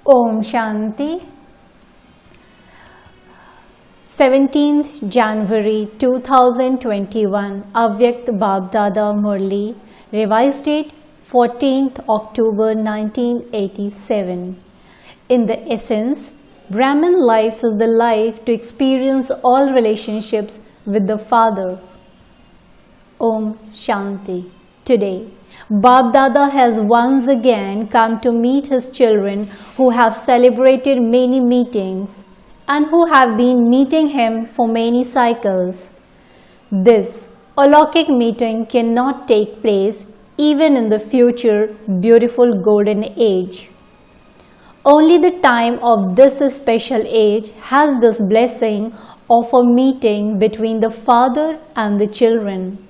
Om Shanti. 17th January 2021 Avyakt Bab-Dada Murli. Revised date 14th October 1987. In the essence, Brahman life is the life to experience all relationships with the Father. Om Shanti. Today, Bab-Dada has once again come to meet his children who have celebrated many meetings and who have been meeting him for many cycles. This Alokik meeting cannot take place even in the future beautiful golden age. Only the time of this special age has this blessing of a meeting between the Father and the children.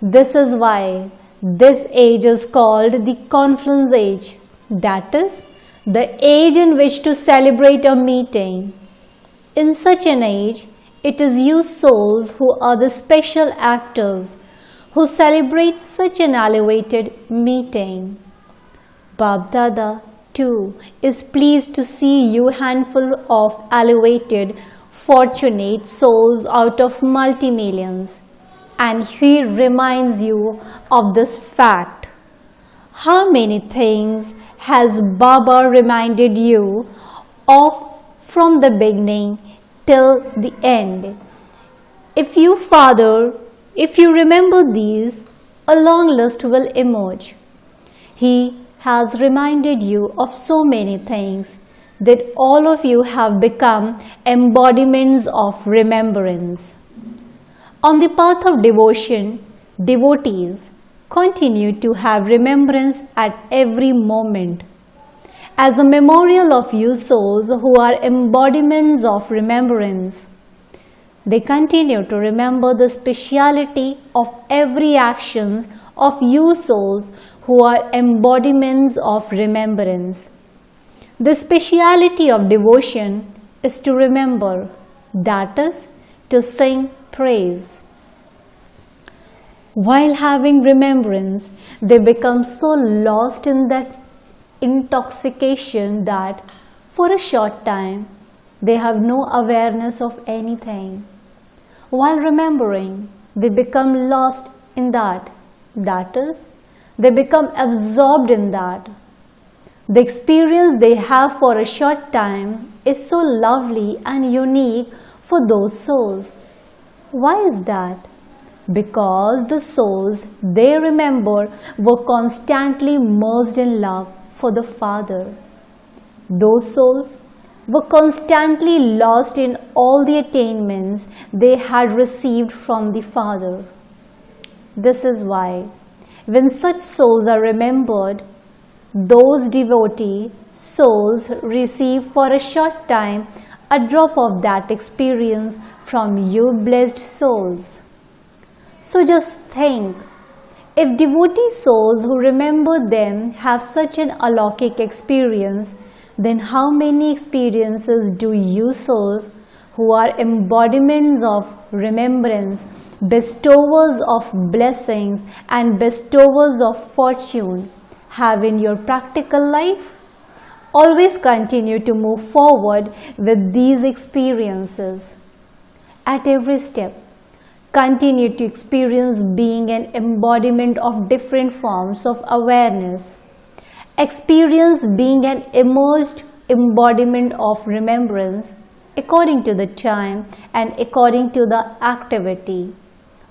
This is why this age is called the confluence age, that is, the age in which to celebrate a meeting. In such an age, it is you souls who are the special actors who celebrate such an elevated meeting. Bab-Dada too is pleased to see you handful of elevated, fortunate souls out of multi-millions. And he reminds you of this fact. How many things has Baba reminded you of from the beginning till the end? If you remember these, a long list will emerge. He has reminded you of so many things that all of you have become embodiments of remembrance. On the path of devotion, devotees continue to have remembrance at every moment. As a memorial of you souls who are embodiments of remembrance, they continue to remember the speciality of every action of you souls who are embodiments of remembrance. The speciality of devotion is to remember, that is, to sing praise. While having remembrance, they become so lost in that intoxication that for a short time they have no awareness of anything. While remembering, they become lost in that is, they become absorbed in that. The experience they have for a short time is so lovely and unique for those souls. Why is that? Because the souls they remember were constantly merged in love for the Father. Those souls were constantly lost in all the attainments they had received from the Father. This is why, when such souls are remembered, those devotee souls receive for a short time a drop of that experience from you blessed souls. So just think, if devotee souls who remember them have such an alokik experience, then how many experiences do you souls who are embodiments of remembrance, bestowers of blessings and bestowers of fortune have in your practical life? Always continue to move forward with these experiences. At every step, continue to experience being an embodiment of different forms of awareness. Experience being an immersed embodiment of remembrance according to the time and according to the activity.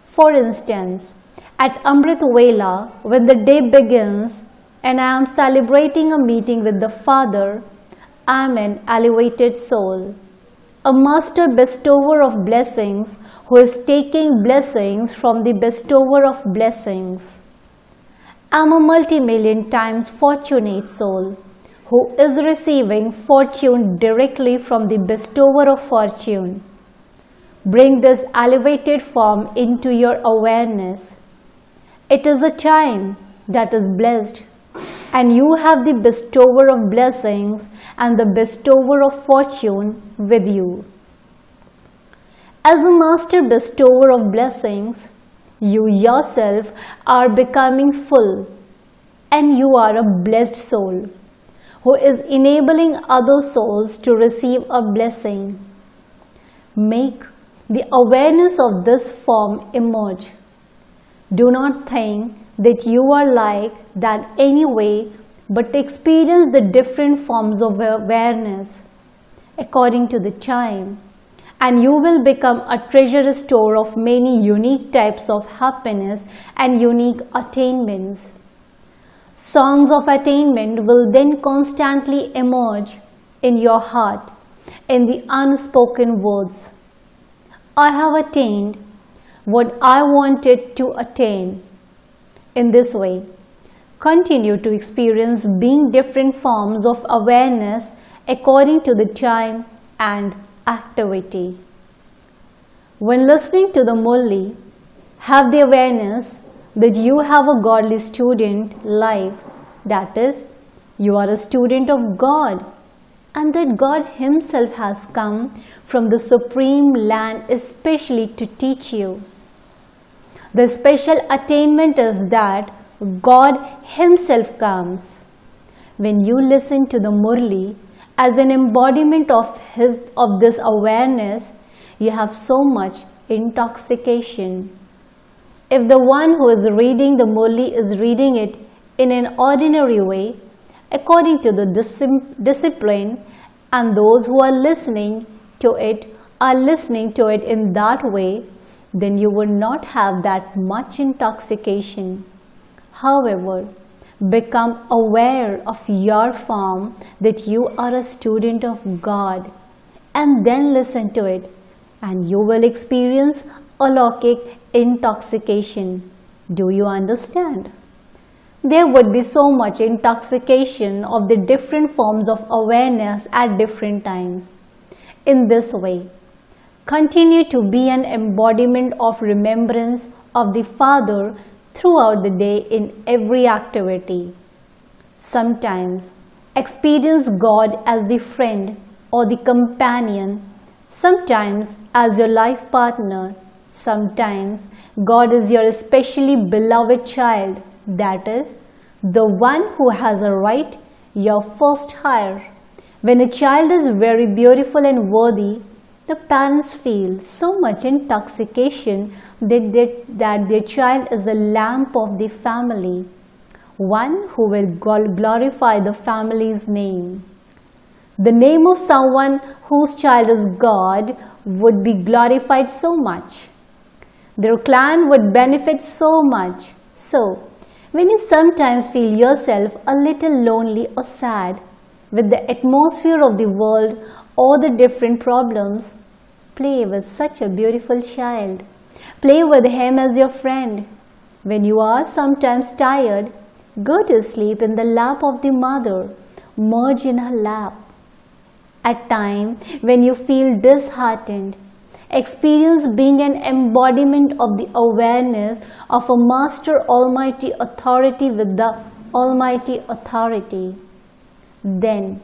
For instance, at Amrit Vela, when the day begins and I am celebrating a meeting with the Father, I am an elevated soul, a master bestower of blessings who is taking blessings from the bestower of blessings. I am a multi-million times fortunate soul who is receiving fortune directly from the bestower of fortune. Bring this elevated form into your awareness. It is a time that is blessed, and you have the bestower of blessings and the bestower of fortune with you. As a master bestower of blessings, you yourself are becoming full, and you are a blessed soul who is enabling other souls to receive a blessing. Make the awareness of this form emerge. Do not think that you are like that anyway, but experience the different forms of awareness according to the time, and you will become a treasure store of many unique types of happiness and unique attainments. Songs of attainment will then constantly emerge in your heart in the unspoken words. I have attained what I wanted to attain. In this way, continue to experience being different forms of awareness according to the time and activity. When listening to the Murli, have the awareness that you have a godly student life, that is, you are a student of God, and that God Himself has come from the Supreme Land especially to teach you. The special attainment is that God Himself comes. When you listen to the Murli as an embodiment of this awareness, you have so much intoxication. If the one who is reading the Murli is reading it in an ordinary way, according to the discipline, and those who are listening to it in that way, then you will not have that much intoxication. However, become aware of your form, that you are a student of God, and then listen to it, and you will experience alokik intoxication. Do you understand? There would be so much intoxication of the different forms of awareness at different times. In this way, continue to be an embodiment of remembrance of the Father throughout the day in every activity. Sometimes experience God as the friend or the companion, sometimes as your life partner, sometimes God is your especially beloved child, that is, the one who has a right, your first hire. When a child is very beautiful and worthy, the parents feel so much intoxication that their child is the lamp of the family, one who will glorify the family's name. The name of someone whose child is God would be glorified so much. Their clan would benefit so much. So, when you sometimes feel yourself a little lonely or sad with the atmosphere of the world or the different problems, play with such a beautiful child. Play with him as your friend. When you are sometimes tired, go to sleep in the lap of the mother. Merge in her lap. At times when you feel disheartened, experience being an embodiment of the awareness of a Master Almighty Authority with the Almighty Authority. Then,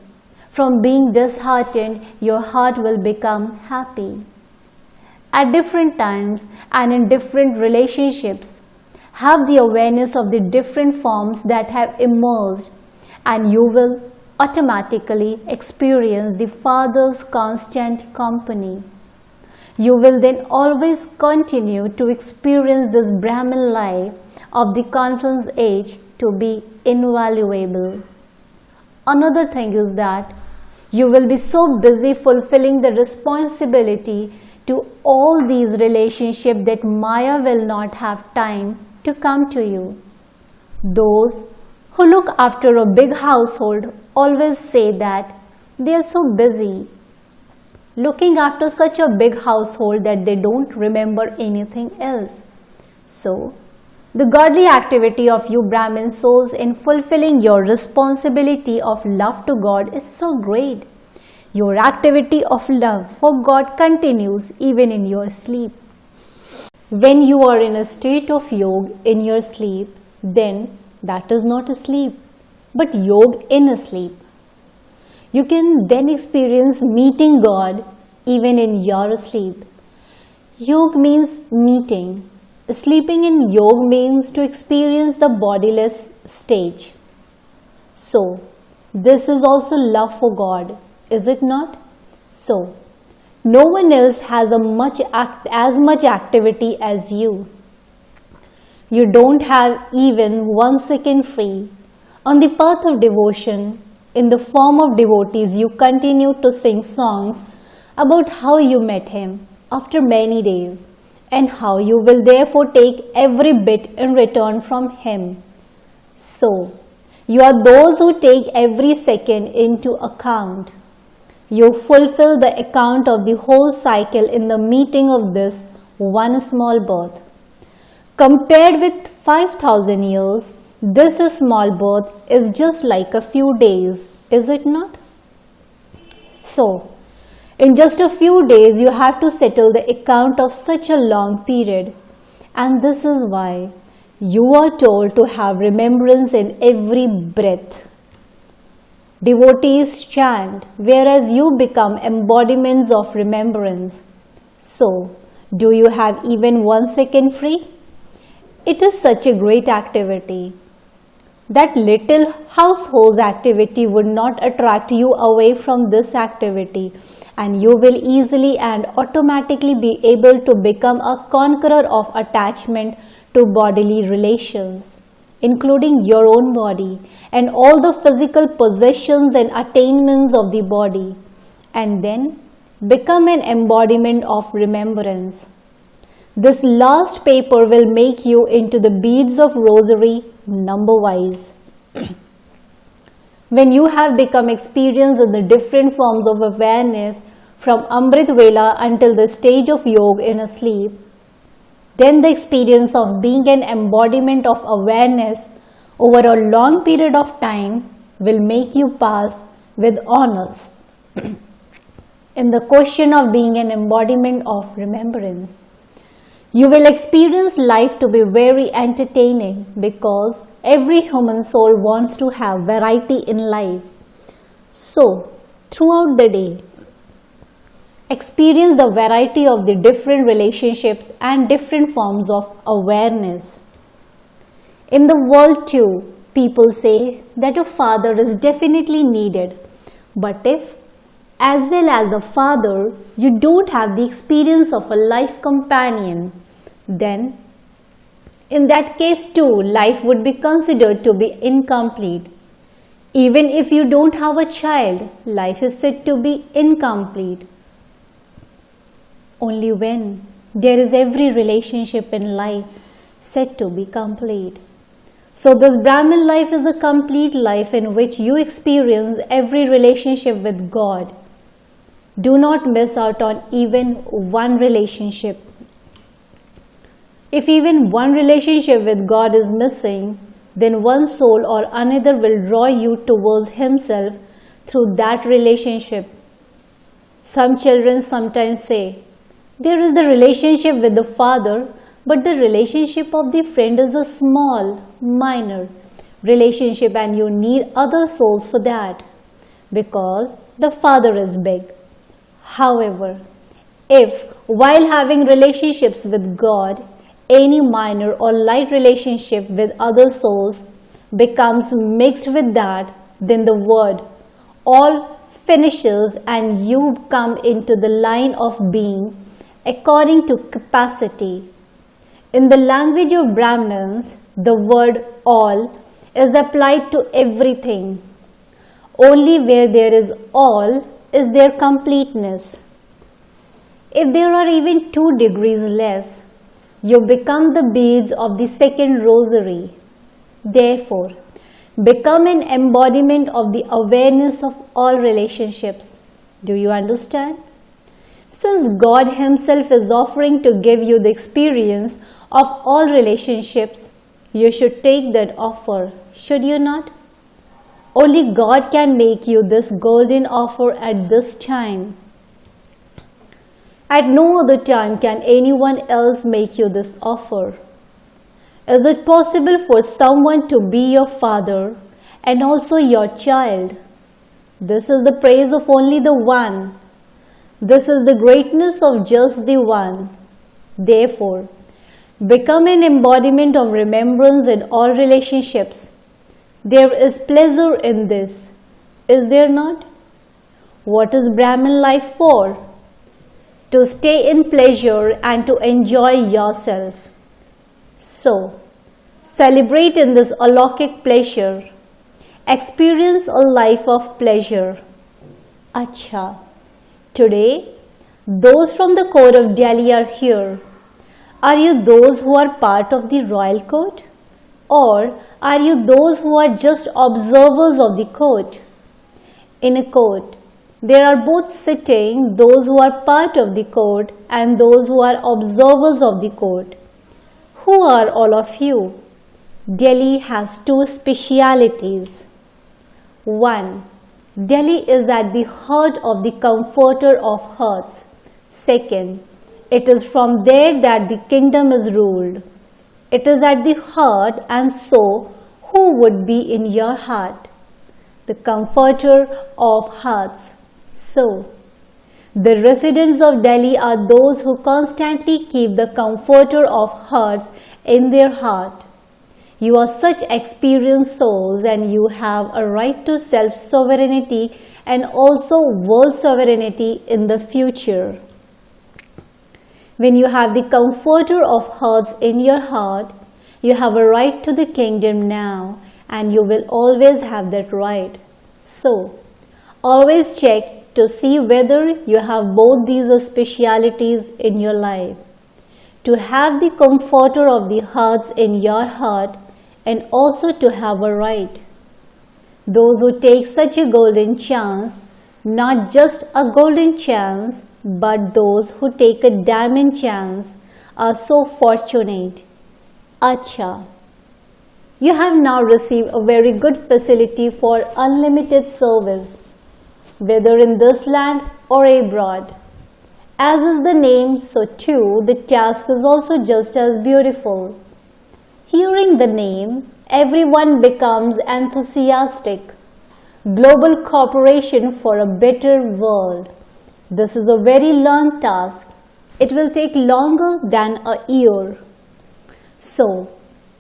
from being disheartened, your heart will become happy. At different times and in different relationships, have the awareness of the different forms that have emerged, and you will automatically experience the Father's constant company. You will then always continue to experience this Brahman life of the Confluence Age to be invaluable. Another thing is that you will be so busy fulfilling the responsibility to all these relationships that Maya will not have time to come to you. Those who look after a big household always say that they are so busy looking after such a big household that they don't remember anything else. So, the godly activity of you Brahmin souls in fulfilling your responsibility of love to God is so great. Your activity of love for God continues even in your sleep. When you are in a state of yoga in your sleep, then that is not a sleep, but yoga in a sleep. You can then experience meeting God even in your sleep. Yoga means meeting. Sleeping in yoga means to experience the bodiless stage. So, This is also love for God, is it not? So, no one else has as much activity as you. You don't have even 1 second free. On the path of devotion, in the form of devotees, you continue to sing songs about how you met Him after many days and how you will therefore take every bit in return from Him. So, you are those who take every second into account. You fulfill the account of the whole cycle in the meeting of this one small birth. Compared with 5,000 years, this small birth is just like a few days, is it not? So, in just a few days, you have to settle the account of such a long period, and this is why you are told to have remembrance in every breath. Devotees chant, whereas you become embodiments of remembrance. So, do you have even 1 second free? It is such a great activity. That little household activity would not attract you away from this activity, and you will easily and automatically be able to become a conqueror of attachment to bodily relations, including your own body and all the physical possessions and attainments of the body, and then become an embodiment of remembrance. This last paper will make you into the beads of rosary number-wise. When you have become experienced in the different forms of awareness from Amrit Vela until the stage of yoga in a sleep, then the experience of being an embodiment of awareness over a long period of time will make you pass with honors in the question of being an embodiment of remembrance. You will experience life to be very entertaining because every human soul wants to have variety in life. So, throughout the day, experience the variety of the different relationships and different forms of awareness. In the world too, people say that a father is definitely needed. But if, as well as a father, you don't have the experience of a life companion, then in that case too, life would be considered to be incomplete. Even if you don't have a child, life is said to be incomplete. Only when there is every relationship in life said to be complete. So this Brahmin life is a complete life in which you experience every relationship with God. Do not miss out on even one relationship. If even one relationship with God is missing, then one soul or another will draw you towards Himself through that relationship. Some children sometimes say, there is the relationship with the father, but the relationship of the friend is a small, minor relationship and you need other souls for that because the father is big. However, if while having relationships with God, any minor or light relationship with other souls becomes mixed with that, then the word all finishes and you come into the line of being according to capacity. In the language of Brahmins, the word all is applied to everything. Only where there is all is there completeness. If there are even 2 degrees less, you become the beads of the second rosary. Therefore, become an embodiment of the awareness of all relationships. Do you understand? Since God Himself is offering to give you the experience of all relationships, you should take that offer, should you not? Only God can make you this golden offer at this time. At no other time can anyone else make you this offer. Is it possible for someone to be your father and also your child? This is the praise of only the One. This is the greatness of just the One. Therefore, become an embodiment of remembrance in all relationships. There is pleasure in this. is there not? What is Brahmin life for? To stay in pleasure and to enjoy yourself. So, celebrate in this alokik pleasure. Experience a life of pleasure. Acha. Today, those from the court of Delhi are here. Are you those who are part of the royal court? Or are you those who are just observers of the court? In a court, there are both sitting those who are part of the court and those who are observers of the court. Who are all of you? Delhi has two specialities. 1. Delhi is at the heart of the comforter of hearts. 2. It is from there that the kingdom is ruled. It is at the heart, and so who would be in your heart? The comforter of hearts. So, the residents of Delhi are those who constantly keep the comforter of hearts in their heart. You are such experienced souls and you have a right to self-sovereignty and also world sovereignty in the future. When you have the comforter of hearts in your heart, you have a right to the kingdom now and you will always have that right. So, always check to see whether you have both these specialities in your life. To have the comforter of the hearts in your heart and also to have a right. Those who take such a golden chance, not just a golden chance, but those who take a diamond chance are so fortunate. Acha. You have now received a very good facility for unlimited service, whether in this land or abroad. As is the name, so too the task is also just as beautiful. Hearing the name, everyone becomes enthusiastic. Global cooperation for a better world. This is a very long task. It will take longer than a year. So,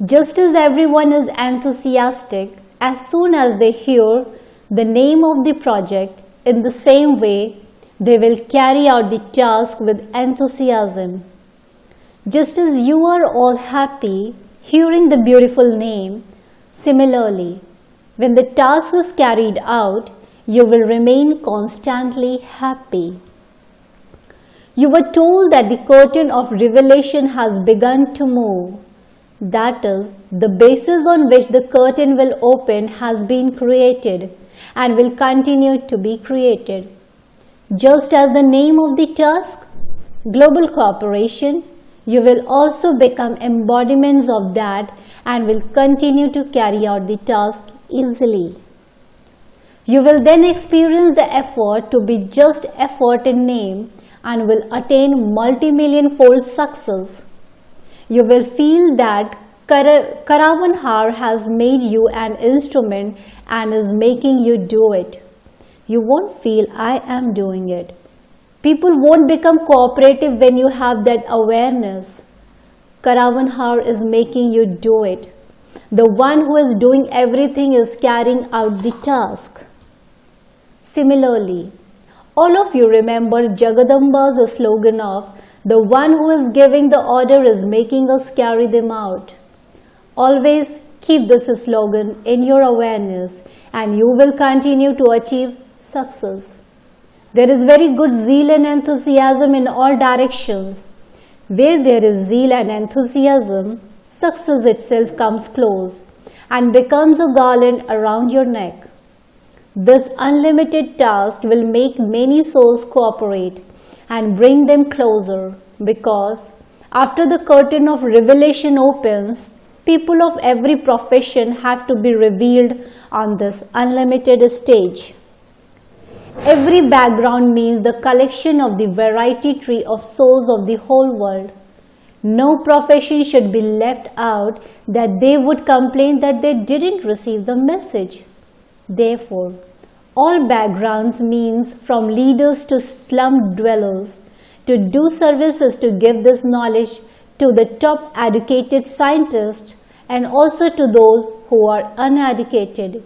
just as everyone is enthusiastic as soon as they hear the name of the project, in the same way, they will carry out the task with enthusiasm. Just as you are all happy hearing the beautiful name, similarly, when the task is carried out, you will remain constantly happy. You were told that the curtain of revelation has begun to move. That is, the basis on which the curtain will open has been created and will continue to be created. Just as the name of the task, global cooperation, you will also become embodiments of that and will continue to carry out the task easily. You will then experience the effort to be just effort in name and will attain multi-million-fold success. You will feel that Karavanhar has made you an instrument and is making you do it. You won't feel I am doing it. People won't become cooperative when you have that awareness. Karavanhar is making you do it. The one who is doing everything is carrying out the task. Similarly, all of you remember Jagadamba's slogan of the one who is giving the order is making us carry them out. Always keep this slogan in your awareness and you will continue to achieve success. There is very good zeal and enthusiasm in all directions. Where there is zeal and enthusiasm, success itself comes close and becomes a garland around your neck. This unlimited task will make many souls cooperate and bring them closer because after the curtain of revelation opens, people of every profession have to be revealed on this unlimited stage. Every background means the collection of the variety tree of souls of the whole world. No profession should be left out that they would complain that they didn't receive the message. Therefore, all backgrounds means from leaders to slum dwellers to do services to give this knowledge to the top educated scientists and also to those who are uneducated.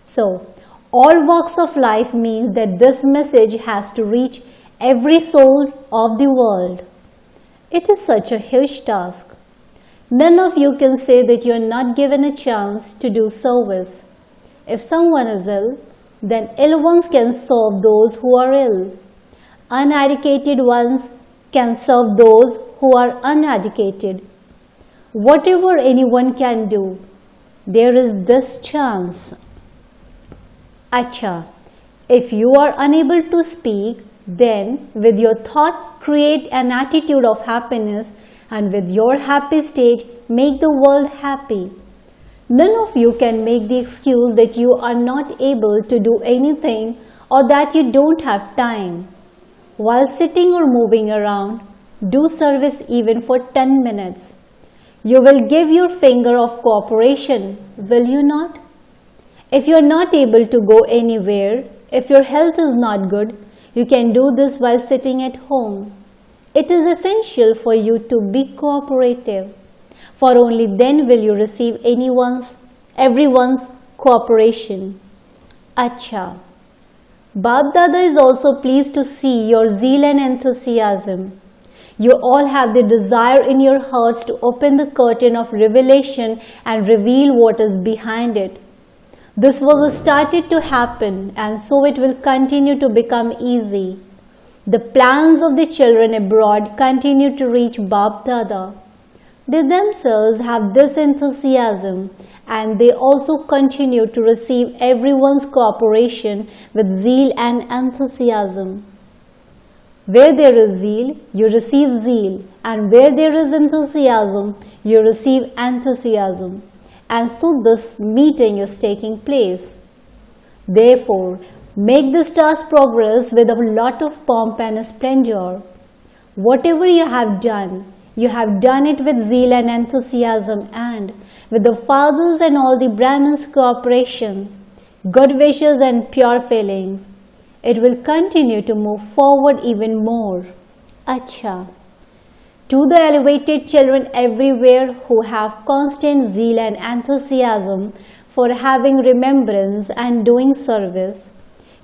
So, all walks of life means that this message has to reach every soul of the world. It is such a huge task. None of you can say that you are not given a chance to do service. If someone is ill, then ill ones can serve those who are ill. Uneducated ones can serve those who are uneducated. Whatever anyone can do, there is this chance. Acha, if you are unable to speak, then with your thought create an attitude of happiness, and with your happy state make the world happy. None of you can make the excuse that you are not able to do anything or that you don't have time. While sitting or moving around, do service even for 10 minutes. You will give your finger of cooperation, will you not? If you are not able to go anywhere, if your health is not good, you can do this while sitting at home. It is essential for you to be cooperative, for only then will you receive everyone's cooperation. Acha. Bap Dada is also pleased to see your zeal and enthusiasm. You all have the desire in your hearts to open the curtain of revelation and reveal what is behind it. This was started to happen, and so it will continue to become easy. The plans of the children abroad continue to reach Bap Dada. They themselves have this enthusiasm, and they also continue to receive everyone's cooperation with zeal and enthusiasm. Where there is zeal, you receive zeal, and where there is enthusiasm, you receive enthusiasm. And so this meeting is taking place. Therefore, make this task progress with a lot of pomp and splendor. Whatever you have done it with zeal and enthusiasm, and with the fathers and all the Brahmins' cooperation, good wishes and pure feelings. It will continue to move forward even more. Acha. To the elevated children everywhere who have constant zeal and enthusiasm for having remembrance and doing service,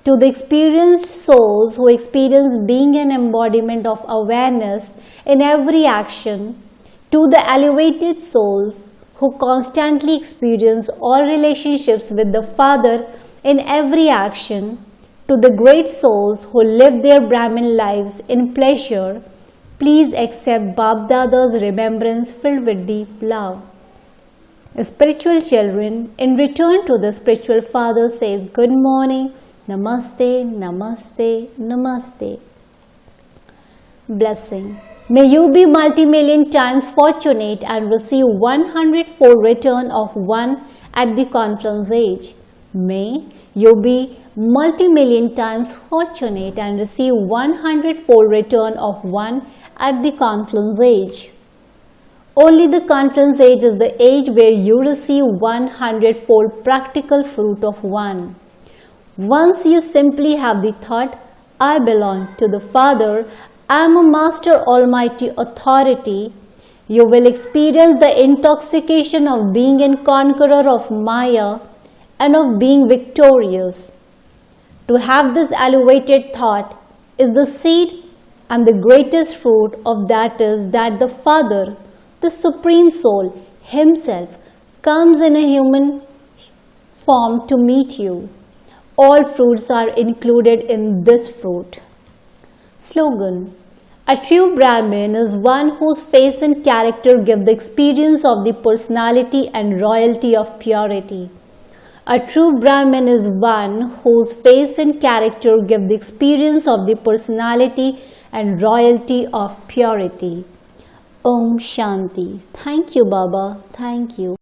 to the experienced souls who experience being an embodiment of awareness in every action, to the elevated souls who constantly experience all relationships with the Father in every action, to the great souls who live their Brahmin lives in pleasure, please accept Bap Dada's remembrance filled with deep love. Spiritual children, in return to the spiritual father, says good morning, namaste, namaste, namaste. Blessing. May you be multi-million times fortunate and receive 104 return of 1 at the confluence age. May you be multi-million times fortunate and receive 104 return of 1 at the confluence age. Only the confluence age is the age where you receive 104 practical fruit of 1. Once you simply have the thought, I belong to the Father, I am a Master Almighty Authority, you will experience the intoxication of being a conqueror of Maya and of being victorious. To have this elevated thought is the seed, and the greatest fruit of that is that the Father, the Supreme Soul Himself, comes in a human form to meet you. All fruits are included in this fruit. Slogan. A true Brahmin is one whose face and character give the experience of the personality and royalty of purity. A true Brahmin is one whose face and character give the experience of the personality and royalty of purity. Om Shanti. Thank you, Baba. Thank you.